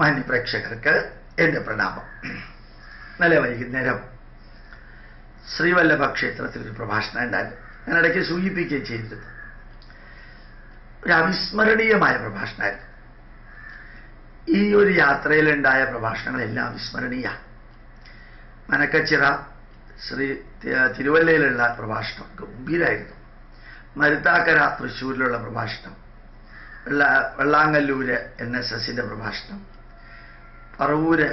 മാന്യപ്രേക്ഷകർക്ക് എൻ്റെ പ്രണാമം. നല്ല വൈകുന്നേരം ശ്രീവല്ലഭ ക്ഷേത്രത്തിൽ ഒരു പ്രഭാഷണം ഉണ്ടായിരുന്നു. ഞാൻ ഇടയ്ക്ക് സൂചിപ്പിക്കുകയും ചെയ്തിരുന്നു. ഒരു അവിസ്മരണീയമായ പ്രഭാഷണമായിരുന്നു. ഈ ഒരു യാത്രയിലുണ്ടായ പ്രഭാഷണങ്ങളെല്ലാം അവിസ്മരണീയ. മനക്കച്ചിറ ശ്രീ തിരുവല്ലയിലുള്ള പ്രഭാഷണം ഗംഭീരമായിരുന്നു. മരുത്താക്കര തൃശ്ശൂരിലുള്ള പ്രഭാഷണം, വെള്ളാങ്കല്ലൂര് NSSന്റെ പ്രഭാഷണം, പറവൂര്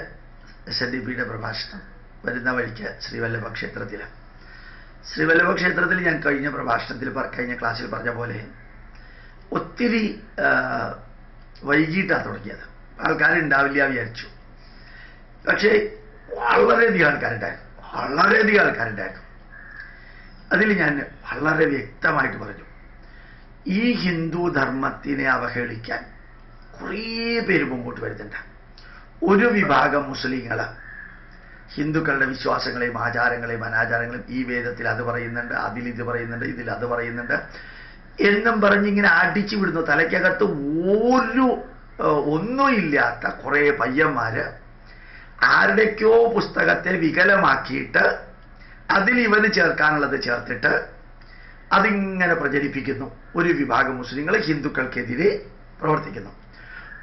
SNDPയുടെ പ്രഭാഷണം, വരുന്ന വഴിക്ക് ശ്രീവല്ലഭ ക്ഷേത്രത്തിൽ. ശ്രീവല്ലഭ ക്ഷേത്രത്തിൽ ഞാൻ കഴിഞ്ഞ ക്ലാസ്സിൽ പറഞ്ഞ പോലെ ഒത്തിരി വൈകിട്ടാണ് തുടങ്ങിയത്. ആൾക്കാരുണ്ടാവില്ല വിചാരിച്ചു. പക്ഷേ വളരെയധികം ആൾക്കാരുണ്ടായിരുന്നു. അതിൽ ഞാൻ വളരെ വ്യക്തമായിട്ട് പറഞ്ഞു, ഈ ഹിന്ദു ധർമ്മത്തിനെ അവഹേളിക്കാൻ കുറേ പേര് മുമ്പോട്ട് വരുന്നുണ്ട്. ഒരു വിഭാഗം മുസ്ലിങ്ങൾ ഹിന്ദുക്കളുടെ വിശ്വാസങ്ങളെയും ആചാരങ്ങളെയും അനാചാരങ്ങളെയും ഈ വേദത്തിൽ അത് പറയുന്നുണ്ട്, അതിൽ ഇത് പറയുന്നുണ്ട്, ഇതിൽ അത് പറയുന്നുണ്ട് എന്നും പറഞ്ഞിങ്ങനെ അടിച്ചു വിടുന്നു. തലയ്ക്കകത്ത് ഒന്നുമില്ലാത്ത കുറേ പയ്യന്മാര് ആരുടെക്കോ പുസ്തകത്തെ വികലമാക്കിയിട്ട് അതിൽ ഇവന് ചേർക്കാനുള്ളത് ചേർത്തിട്ട് അതിങ്ങനെ പ്രചരിപ്പിക്കുന്നു. ഒരു വിഭാഗം മുസ്ലിങ്ങൾ ഹിന്ദുക്കൾക്കെതിരെ പ്രവർത്തിക്കുന്നു.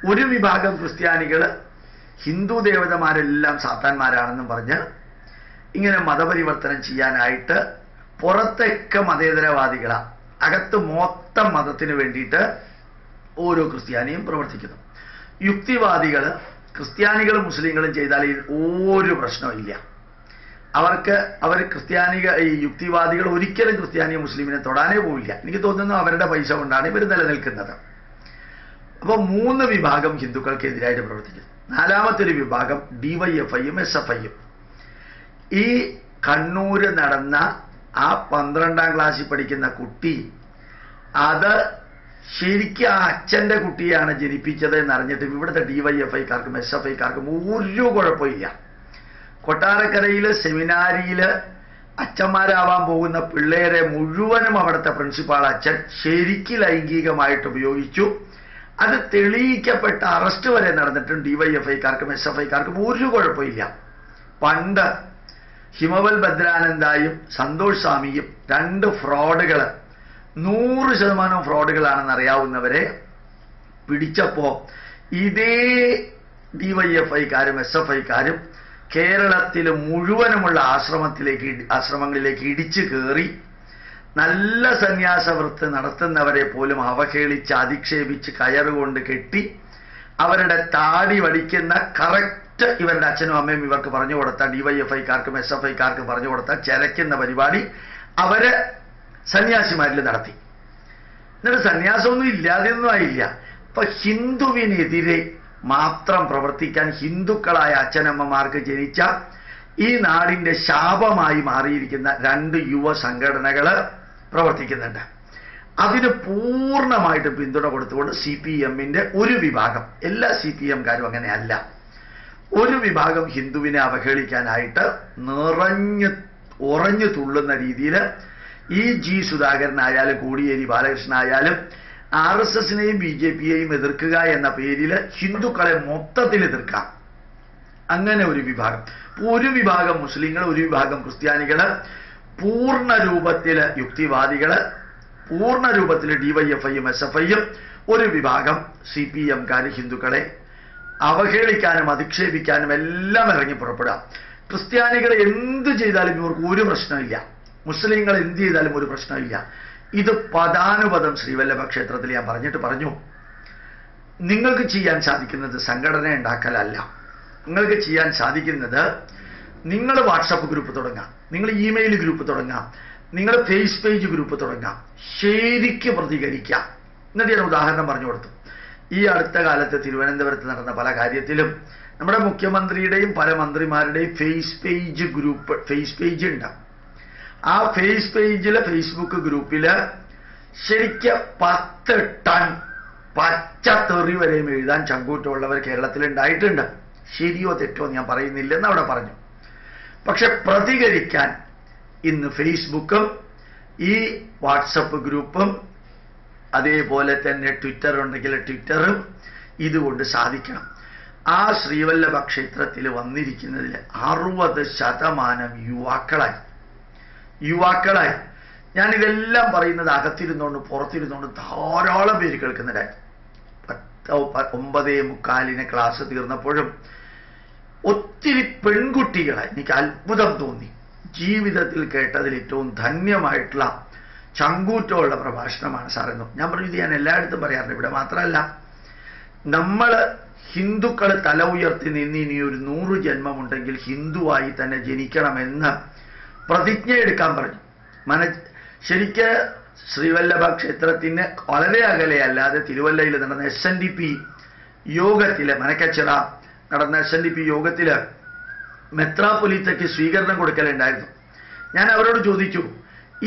ഒരു വിഭാഗം ക്രിസ്ത്യാനികൾ ഹിന്ദു ദേവതമാരെല്ലാം സാത്താന്മാരാണെന്നും പറഞ്ഞ് ഇങ്ങനെ മതപരിവർത്തനം ചെയ്യാനായിട്ട് പുറത്തൊക്കെ മതേതരവാദികളാണ്, അകത്ത് മൊത്തം മതത്തിന് വേണ്ടിയിട്ട് ഓരോ ക്രിസ്ത്യാനിയും പ്രവർത്തിക്കുന്നു. യുക്തിവാദികൾ ക്രിസ്ത്യാനികളും മുസ്ലിങ്ങളും ചെയ്താൽ ഒരു പ്രശ്നമില്ല. അവർ ഈ യുക്തിവാദികൾ ഒരിക്കലും ക്രിസ്ത്യാനിയോ മുസ്ലിമിനെ തൊടാനേ പോവില്ല. എനിക്ക് തോന്നുന്നു അവരുടെ പൈസ കൊണ്ടാണ് ഇവർ നിലനിൽക്കുന്നത്. അപ്പോൾ 3 വിഭാഗം ഹിന്ദുക്കൾക്കെതിരായിട്ട് പ്രവർത്തിക്കുന്നു. 4മത്തെ വിഭാഗം DYFIയും SFIയും. ഈ കണ്ണൂര് നടന്ന ആ 12ാം ക്ലാസ്സിൽ പഠിക്കുന്ന കുട്ടി അത് ശരിക്കും ആ അച്ഛൻ്റെ കുട്ടിയാണ് ജനിപ്പിച്ചത് എന്നറിഞ്ഞിട്ടും ഇവിടുത്തെ DYFIക്കാർക്കും SFIക്കാർക്കും ഒരു കുഴപ്പമില്ല. കൊട്ടാരക്കരയിൽ സെമിനാരിയിൽ അച്ഛന്മാരാവാൻ പോകുന്ന പിള്ളേരെ മുഴുവനും അവിടുത്തെ പ്രിൻസിപ്പാൾ അച്ഛൻ ശരിക്കും ലൈംഗികമായിട്ട് ഉപയോഗിച്ചു. അത് തെളിയിക്കപ്പെട്ട അറസ്റ്റ് വരെ നടന്നിട്ടും DYFIക്കാർക്കും SFIക്കാർക്കും ഒരു കുഴപ്പമില്ല. പണ്ട് ഹിമവൽ ഭദ്രാനന്ദായും സന്തോഷ് സ്വാമിയും 2 ഫ്രോഡുകൾ, 100% ഫ്രോഡുകളാണെന്ന് അറിയാവുന്നവരെ പിടിച്ചപ്പോൾ ഇതേ DYFIക്കാരും SFIക്കാരും കേരളത്തിൽ മുഴുവനുമുള്ള ആശ്രമങ്ങളിലേക്ക് ഇടിച്ചു കയറി നല്ല സന്യാസവൃത്തി നടത്തുന്നവരെ പോലും അവഹേളിച്ച് അധിക്ഷേപിച്ച് കയറുകൊണ്ട് കെട്ടി അവരുടെ താടി വടിക്കുന്ന കറക്റ്റ് ഇവരുടെ അച്ഛനും അമ്മയും ഇവർക്ക് പറഞ്ഞു കൊടുത്ത DYFIക്കാർക്കും SFIക്കാർക്കും പറഞ്ഞു കൊടുത്ത ചരയ്ക്കുന്ന പരിപാടി അവര് സന്യാസിമാരിൽ നടത്തി. എന്നിട്ട് സന്യാസമൊന്നും ഇല്ലാതെയൊന്നും ആയില്ല. അപ്പൊ ഹിന്ദുവിനെതിരെ മാത്രം പ്രവർത്തിക്കാൻ ഹിന്ദുക്കളായ അച്ഛനമ്മമാർക്ക് ജനിച്ച ഈ നാടിൻ്റെ ശാപമായി മാറിയിരിക്കുന്ന 2 യുവ സംഘടനകൾ പ്രവർത്തിക്കുന്നുണ്ട്. അതിന് പൂർണ്ണമായിട്ട് പിന്തുണ കൊടുത്തുകൊണ്ട് CPMന്റെ ഒരു വിഭാഗം, എല്ലാ CPMകാരും അങ്ങനെയല്ല, ഒരു വിഭാഗം ഹിന്ദുവിനെ അവഹേളിക്കാനായിട്ട് ഉറഞ്ഞു തുള്ളുന്ന രീതിയിൽ ഈ G സുധാകരനായാലും കോടിയേരി ബാലകൃഷ്ണനായാലും RSSനെയും BJPയെയും എതിർക്കുക എന്ന പേരിൽ ഹിന്ദുക്കളെ മൊത്തത്തിൽ എതിർക്കാം. അങ്ങനെ ഒരു വിഭാഗം, ഒരു വിഭാഗം മുസ്ലിങ്ങൾ, ഒരു വിഭാഗം ക്രിസ്ത്യാനികൾ, പൂർണ്ണ രൂപത്തിൽ യുക്തിവാദികൾ, പൂർണ്ണ രൂപത്തിൽ DYFIയും SFIയും, ഒരു വിഭാഗം CPMകാർ ഹിന്ദുക്കളെ അവഹേളിക്കാനും അധിക്ഷേപിക്കാനും എല്ലാം ഇറങ്ങി പുറപ്പെടാം. ക്രിസ്ത്യാനികൾ എന്ത് ചെയ്താലും ഇവർക്ക് ഒരു പ്രശ്നമില്ല, മുസ്ലിങ്ങൾ എന്ത് ചെയ്താലും ഒരു പ്രശ്നമില്ല. ഇത് പദാനുപദം ശ്രീവല്ലഭ ക്ഷേത്രത്തിൽ ഞാൻ പറഞ്ഞു, നിങ്ങൾക്ക് ചെയ്യാൻ സാധിക്കുന്നത് സംഘടന ഉണ്ടാക്കലല്ല. നിങ്ങൾക്ക് ചെയ്യാൻ സാധിക്കുന്നത് നിങ്ങൾ വാട്സപ്പ് ഗ്രൂപ്പ് തുടങ്ങാം, നിങ്ങൾ ഇമെയിൽ ഗ്രൂപ്പ് തുടങ്ങാം, നിങ്ങൾ ഫേസ് പേജ് ഗ്രൂപ്പ് തുടങ്ങാം, ശരിക്കും പ്രതികരിക്കാം. എന്നിട്ട് ഞാൻ ഉദാഹരണം പറഞ്ഞു കൊടുത്തു. ഈ അടുത്ത കാലത്ത് തിരുവനന്തപുരത്ത് നടന്ന പല കാര്യത്തിലും നമ്മുടെ മുഖ്യമന്ത്രിയുടെയും പല മന്ത്രിമാരുടെയും ഫേസ് പേജ് ഉണ്ട്. ആ ഫേസ് പേജില് ഫേസ്ബുക്ക് ഗ്രൂപ്പില് ശരിക്കും 10 ടൺ പച്ച തെറി വരെയും എഴുതാൻ ചങ്കൂറ്റമുള്ളവർ കേരളത്തിലുണ്ടായിട്ടുണ്ട്. ശരിയോ തെറ്റോ ഞാൻ പറയുന്നില്ലെന്ന് അവിടെ പറഞ്ഞു. പക്ഷെ പ്രതികരിക്കാൻ ഇന്ന് ഫേസ്ബുക്കും ഈ വാട്സപ്പ് ഗ്രൂപ്പും അതേപോലെ തന്നെ ട്വിറ്റർ ഉണ്ടെങ്കിൽ ട്വിറ്ററും ഇതുകൊണ്ട് സാധിക്കണം. ആ ശ്രീവല്ലഭ ക്ഷേത്രത്തിൽ വന്നിരിക്കുന്നതിൽ 60% യുവാക്കളായി. ഞാനിതെല്ലാം പറയുന്നത് അകത്തിരുന്നുകൊണ്ട് പുറത്തിരുന്നുകൊണ്ട് ധാരാളം പേര് കേൾക്കുന്നുണ്ടായി. 9:45 ക്ലാസ് തീർന്നപ്പോഴും ഒത്തിരി പെൺകുട്ടികളെ എനിക്ക് അത്ഭുതം തോന്നി. ജീവിതത്തിൽ കേട്ടതിൽ ഏറ്റവും ധന്യമായിട്ടുള്ള ചങ്കൂറ്റമുള്ള പ്രഭാഷണമാണ് സാറെന്നു. ഞാൻ പറഞ്ഞു, ഇത് ഞാൻ എല്ലായിടത്തും പറയാറുണ്ട്, ഇവിടെ മാത്രമല്ല. നമ്മൾ ഹിന്ദുക്കൾ തല ഉയർത്തി നിന്ന് ഇനി ഒരു 100 ജന്മമുണ്ടെങ്കിൽ ഹിന്ദുവായി തന്നെ ജനിക്കണമെന്ന് പ്രതിജ്ഞ എടുക്കാൻ പറഞ്ഞു. ശരിക്ക് ശ്രീവല്ലഭ ക്ഷേത്രത്തിന് വളരെ അകലെയല്ലാതെ തിരുവല്ലയിൽ നടന്ന SNDP യോഗത്തില്, മനക്കച്ചിറ നടന്ന SNDP യോഗത്തില് മെത്രാപ്പൊലീത്തയ്ക്ക് സ്വീകരണം കൊടുക്കലുണ്ടായിരുന്നു. ഞാൻ അവരോട് ചോദിച്ചു,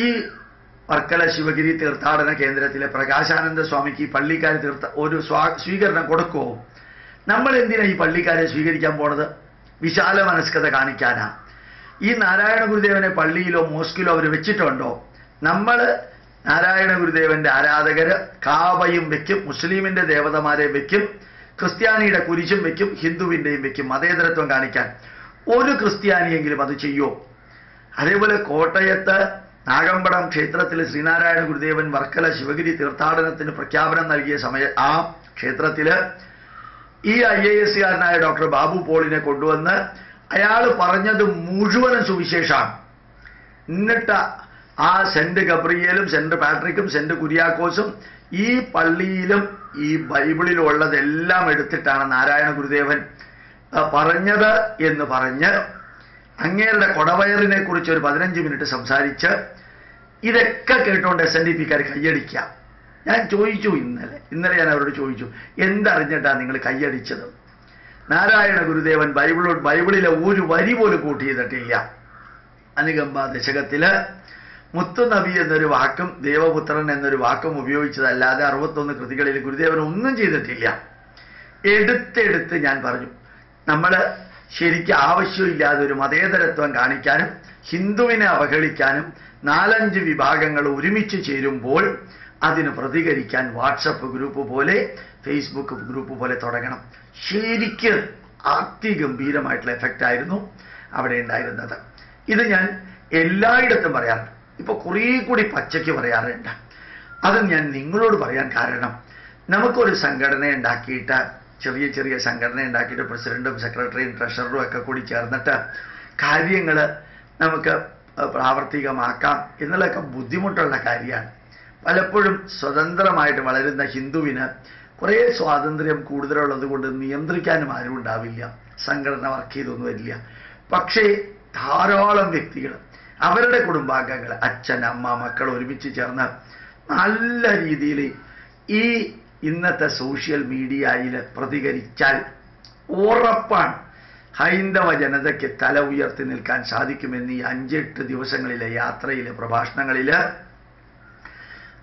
ഈ വർക്കല ശിവഗിരി തീർത്ഥാടന കേന്ദ്രത്തിലെ പ്രകാശാനന്ദ സ്വാമിക്ക് ഈ പള്ളിക്കാർ ഒരു സ്വീകരണം കൊടുക്കുമോ? നമ്മൾ എന്തിനാ ഈ പള്ളിക്കാരെ സ്വീകരിക്കാൻ പോണത്? വിശാല മനസ്കത കാണിക്കാനാ? ഈ നാരായണ ഗുരുദേവനെ പള്ളിയിലോ മോസ്കിലോ അവർ വെച്ചിട്ടുണ്ടോ? നമ്മൾ നാരായണ ഗുരുദേവന്റെ ആരാധകര് കാബയും വെക്കും, മുസ്ലിമിന്റെ ദേവതമാരെ വെക്കും, ക്രിസ്ത്യാനിയുടെ കുരിശും വെക്കും, ഹിന്ദുവിന്റെയും വെക്കും, മതേതരത്വം കാണിക്കാൻ. ഒരു ക്രിസ്ത്യാനിയെങ്കിലും അത് ചെയ്യോ? അതേപോലെ കോട്ടയത്ത് നാഗമ്പടം ക്ഷേത്രത്തിൽ ശ്രീനാരായണ ഗുരുദേവൻ വർക്കല ശിവഗിരി തീർത്ഥാടനത്തിന് പ്രഖ്യാപനം നൽകിയ ആ ക്ഷേത്രത്തില് ഈ IAS ഡോക്ടർ ബാബു പോളിനെ കൊണ്ടുവന്ന് അയാൾ പറഞ്ഞത് മുഴുവനും സുവിശേഷമാണ്. എന്നിട്ട് ആ സെന്റ് ഗബ്രിയേലും സെന്റ് പാട്രിക്കും സെന്റ് കുര്യാക്കോസും ഈ പള്ളിയിലും ഈ ബൈബിളിലും ഉള്ളതെല്ലാം എടുത്തിട്ടാണ് നാരായണ ഗുരുദേവൻ പറഞ്ഞത് എന്ന് പറഞ്ഞ് അങ്ങേരുടെ കൊടവയറിനെ കുറിച്ച് ഒരു 15 മിനിറ്റ് സംസാരിച്ച് ഇതൊക്കെ കേട്ടുകൊണ്ട് SNDPക്കാർ കയ്യടിക്കുക. ഞാൻ ചോദിച്ചു, ഇന്നലെ ഞാൻ അവരോട് ചോദിച്ചു, എന്തറിഞ്ഞിട്ടാണ് നിങ്ങൾ കയ്യടിച്ചത്? നാരായണ ഗുരുദേവൻ ബൈബിളിലെ ഒരു വരി പോലും കൂട്ടി ചെയ്തിട്ടില്ല. അനുകമ്പ ദശകത്തില് മുത്തുനബി എന്നൊരു വാക്കും ദേവപുത്രൻ എന്നൊരു വാക്കും ഉപയോഗിച്ചതല്ലാതെ 61 കൃതികളിൽ ഗുരുദേവൻ ഒന്നും ചെയ്തിട്ടില്ല. എടുത്തെടുത്ത് ഞാൻ പറഞ്ഞു, നമ്മൾ ശരിക്കും ആവശ്യമില്ലാതെ ഒരു മതേതരത്വം കാണിക്കാനും ഹിന്ദുവിനെ അവഹേളിക്കാനും 4-5 വിഭാഗങ്ങൾ ഒരുമിച്ച് ചേരുമ്പോൾ അതിന് പ്രതികരിക്കാൻ വാട്സപ്പ് ഗ്രൂപ്പ് പോലെ ഫേസ്ബുക്ക് ഗ്രൂപ്പ് പോലെ തുടങ്ങണം. ശരിക്കും അതിഗംഭീരമായിട്ടുള്ള എഫക്റ്റ് ആയിരുന്നു അവിടെ ഉണ്ടായിരുന്നത്. ഇത് ഞാൻ എല്ലായിടത്തും പറയാറുണ്ട്, ഇപ്പൊ കുറേ കൂടി പച്ചയ്ക്ക് പറയാറുണ്ട്. അത് ഞാൻ നിങ്ങളോട് പറയാൻ കാരണം, നമുക്കൊരു സംഘടന ഉണ്ടാക്കിയിട്ട്, ചെറിയ ചെറിയ സംഘടന ഉണ്ടാക്കിയിട്ട് പ്രസിഡന്റും സെക്രട്ടറിയും ട്രഷററും ഒക്കെ കൂടി ചേർന്നിട്ട് കാര്യങ്ങൾ നമുക്ക് പ്രാവർത്തികമാക്കാം എന്നുള്ളതൊക്കെ ബുദ്ധിമുട്ടുള്ള കാര്യമാണ്. പലപ്പോഴും സ്വതന്ത്രമായിട്ട് വളരുന്ന ഹിന്ദുവിന് കുറേ സ്വാതന്ത്ര്യം കൂടുതലുള്ളത് കൊണ്ട് നിയന്ത്രിക്കാനും ആരും ഉണ്ടാവില്ല, സംഘടന വർക്ക് ചെയ്തൊന്നും വരില്ല. പക്ഷേ ധാരാളം വ്യക്തികൾ, അവരുടെ കുടുംബാംഗങ്ങൾ, അച്ഛൻ അമ്മ മക്കൾ ഒരുമിച്ച് ചേർന്ന് നല്ല രീതിയിൽ ഈ ഇന്നത്തെ സോഷ്യൽ മീഡിയയിൽ പ്രതികരിച്ചാൽ ഉറപ്പാണ് ഹൈന്ദവ ജനതയ്ക്ക് തല ഉയർത്തി നിൽക്കാൻ സാധിക്കുമെന്ന് ഈ 5-8 ദിവസങ്ങളിലെ യാത്രയിലെ പ്രഭാഷണങ്ങളിൽ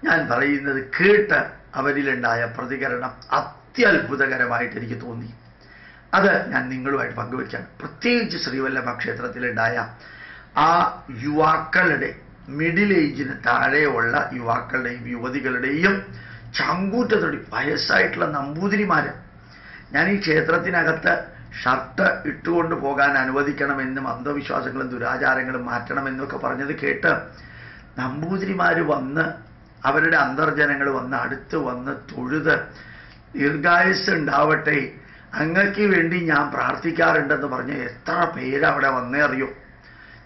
ഞാൻ പറയുന്നത് കേട്ട് അവരിലുണ്ടായ പ്രതികരണം അത്യത്ഭുതകരമായിട്ട് എനിക്ക് തോന്നി. അത് ഞാൻ നിങ്ങളുമായിട്ട് പങ്കുവയ്ക്കാൻ, പ്രത്യേകിച്ച് ശ്രീവല്ലഭ ക്ഷേത്രത്തിലുണ്ടായ ആ യുവാക്കളുടെ, മിഡിൽ ഏജിന് താഴെയുള്ള യുവാക്കളുടെയും യുവതികളുടെയും ചങ്കൂറ്റത്തോടെ വയസ്സായിട്ടുള്ള നമ്പൂതിരിമാര്, ഞാൻ ഈ ക്ഷേത്രത്തിനകത്ത് ഷർട്ട് ഇട്ടുകൊണ്ട് പോകാൻ അനുവദിക്കണമെന്നും അന്ധവിശ്വാസങ്ങളും ദുരാചാരങ്ങളും മാറ്റണമെന്നൊക്കെ പറഞ്ഞത് കേട്ട് നമ്പൂതിരിമാർ വന്ന്, അവരുടെ അന്തർജനങ്ങൾ വന്ന് അടുത്ത് വന്ന് തൊഴുത് ദീർഘായുസ് ഉണ്ടാവട്ടെ, അങ്ങക്ക് വേണ്ടി ഞാൻ പ്രാർത്ഥിക്കാറുണ്ടെന്ന് പറഞ്ഞ് എത്ര പേരവിടെ വന്നേ അറിയോ.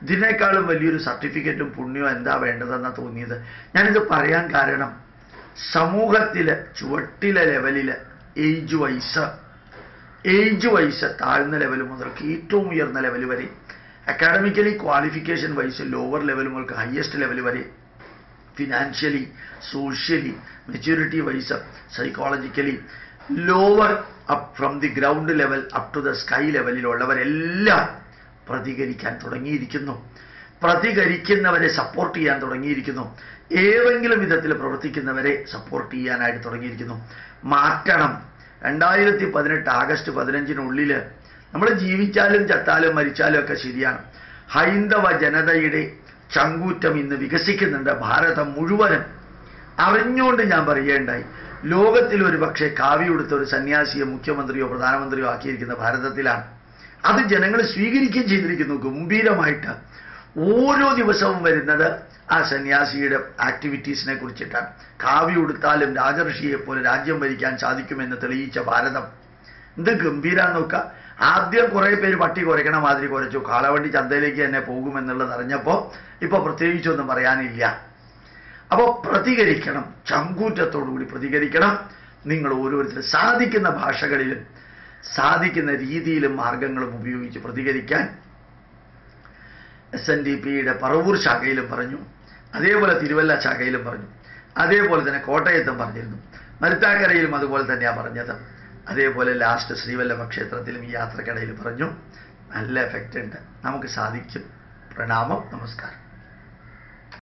ഇതിനേക്കാളും വലിയൊരു സർട്ടിഫിക്കറ്റും പുണ്യവും എന്താ വേണ്ടതെന്നാണ് തോന്നിയത്. ഞാനിത് പറയാൻ കാരണം, സമൂഹത്തില് ചുവട്ടിലെ ലെവലില് ഏജ് വൈസ് താഴ്ന്ന ലെവൽ മുതൽക്ക് ഏറ്റവും ഉയർന്ന ലെവൽ വരെ, academically qualification wise lower level മുതൽക്ക് ഹയസ്റ്റ് ലെവൽ വരെ, financially socially maturity wise psychologically lower up from the ground level up to the sky ലെവലിലുള്ളവരെല്ലാം പ്രതികരിക്കാൻ തുടങ്ങിയിരിക്കുന്നു. പ്രതികരിക്കുന്നവരെ സപ്പോർട്ട് ചെയ്യാൻ തുടങ്ങിയിരിക്കുന്നു. ഏതെങ്കിലും വിധത്തിൽ പ്രവർത്തിക്കുന്നവരെ സപ്പോർട്ട് ചെയ്യാനായിട്ട് തുടങ്ങിയിരിക്കുന്നു. മാറ്റണം. 2018 ആഗസ്റ്റ് 15-നുള്ളിൽ നമ്മൾ ജീവിച്ചാലും ചത്താലും മരിച്ചാലും ഒക്കെ ശരിയാണ്, ഹൈന്ദവ ജനതയുടെ ചങ്കൂറ്റം ഇന്ന് വികസിക്കുന്നുണ്ട്. ഭാരതം മുഴുവനും അറിഞ്ഞുകൊണ്ട് ഞാൻ പറയുകയുണ്ടായി, ലോകത്തിൽ ഒരു പക്ഷേ കാവി ഉടുത്ത ഒരു സന്യാസിയോ മുഖ്യമന്ത്രിയോ പ്രധാനമന്ത്രിയോ ആക്കിയിരിക്കുന്ന ഭാരതത്തിലാണ്. അത് ജനങ്ങൾ സ്വീകരിക്കുകയും ചെയ്തിരിക്കുന്നു ഗംഭീരമായിട്ട്. ഓരോ ദിവസവും വരുന്നത് ആ സന്യാസിയുടെ ആക്ടിവിറ്റീസിനെ കുറിച്ചിട്ടാണ്. കാവി ഉടുത്താലും രാജഋഷിയെ പോലെ രാജ്യം ഭരിക്കാൻ സാധിക്കുമെന്ന് തെളിയിച്ച ഭാരതം എന്ത് ഗംഭീരാന്ന് നോക്കുക. ആദ്യം കുറെ പേര് പട്ടി കുരയ്ക്കണ മാതിരി കുരച്ചു, കാളവണ്ടി ചന്തയിലേക്ക് തന്നെ പോകുമെന്നുള്ളത് അറിഞ്ഞപ്പോൾ ഇപ്പൊ പ്രത്യേകിച്ചൊന്നും പറയാനില്ല. അപ്പോൾ പ്രതികരിക്കണം, ചങ്കൂറ്റത്തോടുകൂടി പ്രതികരിക്കണം. നിങ്ങൾ ഓരോരുത്തരും സാധിക്കുന്ന ഭാഷകളിലും സാധിക്കുന്ന രീതിയിലും മാർഗങ്ങളും ഉപയോഗിച്ച് പ്രതികരിക്കാൻ SNDPയുടെ പറവൂർ ശാഖയിലും പറഞ്ഞു, അതേപോലെ തിരുവല്ല ശാഖയിലും പറഞ്ഞു, അതേപോലെ തന്നെ കോട്ടയത്തും പറഞ്ഞിരുന്നു, മരുത്താക്കരയിലും അതുപോലെ തന്നെയാണ് പറഞ്ഞത്. അതേപോലെ ലാസ്റ്റ് ശ്രീവല്ലഭ ക്ഷേത്രത്തിലും ഈ യാത്രക്കിടയിൽ പറഞ്ഞു. നല്ല എഫക്റ്റ് ഉണ്ട്, നമുക്ക് സാധിക്കും. പ്രണാമം, നമസ്കാരം.